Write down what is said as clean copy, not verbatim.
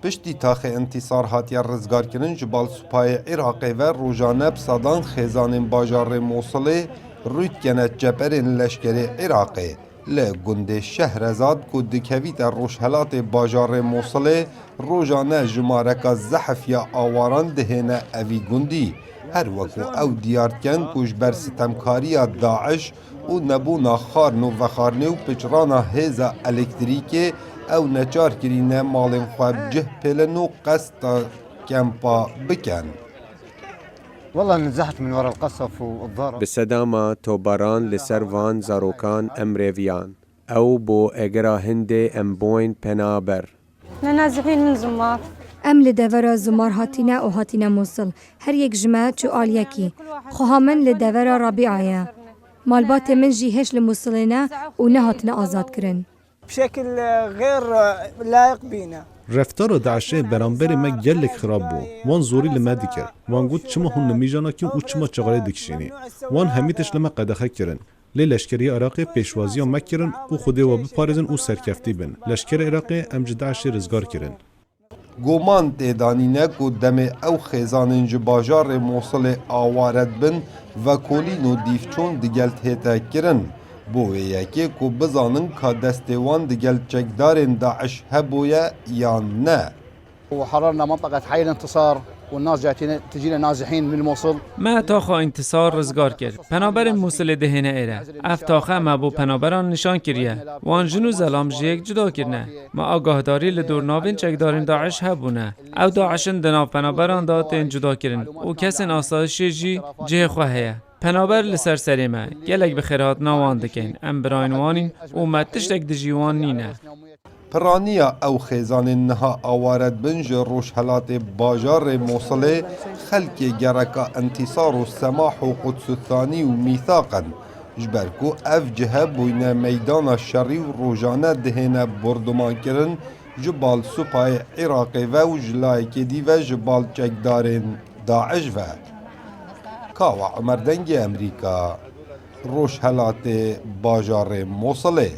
پشتی تاخ انتصار هاتیا رزگار کرن جبال سپای عراقی و روزانه بسادان خیزان باجار موصله روید کنه جبرین لشکر عراقی لگند شهرزاد که دکویت روشهلات باجار موصله روزانه جمارک زحف یا آواران دهنه اوی گندی هر وکو او دیارکن کش بر ستمکاری داعش و نبونا خارن و وخارن و پچرانا هیزا الکتریکی او نچار کرینه مالن خواب جه پلن و قصد کمپا بکن. والله نزحت من وراء القصف والضرب بسداما توباران لسروان زاروكان امريفيان او بو اجرا هندي امبوين پنابر نازحين من زمار ام لدورا زمار هاتینا و هاتینا موصل هر یک جمعه چو آلیکی خواه من لدورا ربیعه مالبات من جی هش لموصلنا و نه هاتنا آزاد کرن بشكل غير لائق بينا. رفتار داعش برانبر ما گلک خراب بو وان زوری لما دیکر وان گوت چما هون نمیجانا کن و چما چغاله دکشینی وان همیتش لما قدخه کرن لی لشکری عراقی پیشوازی ها مکرن و خوده و بپارزن و سرکفتی بن لشکر عراقی امج داعش رزگار کرن گمان تیدانینه که دم او خیزاننج باجار موصل آوارد بن و کولین و دیفچون دگلت هیتا کرن بوه یکی که بزانن که دستوان دگل چکدارن داعش هبویا یا نه وحررنا منطقة حي الانتصار والناس جايين تجينا نازحين من الموصل ما تاخا انتصار رزگار کرد پنابر موصل دهنه ایره افتاخه ما بو پنابران نشان کریه وان جنو زلام جیک جدا کرنه ما آگاهداری لدورناوین چکدارین داعش هبونه او داعشن دناو پنابران داتین جدا کرن و کسین آسایشی جی جه خواهیه پنابر لسر سریمه گلک بخیرات نوان دکن ام براینوانین و متشتک دجیوان نینه پرانیا او خیزان نها آوارد بنج روشهلات باجار موصله خلق گرکا انتصار و سماح و قدس الثانی و میثاقا جبرکو اف جهه بوین میدان شری و روزانه دهنه بردمان کرن جبال سپای عراقی و جلای کدی و جبال چکدارن داعش و کاوا عمردنگ امریکا روشهلات باجار موصله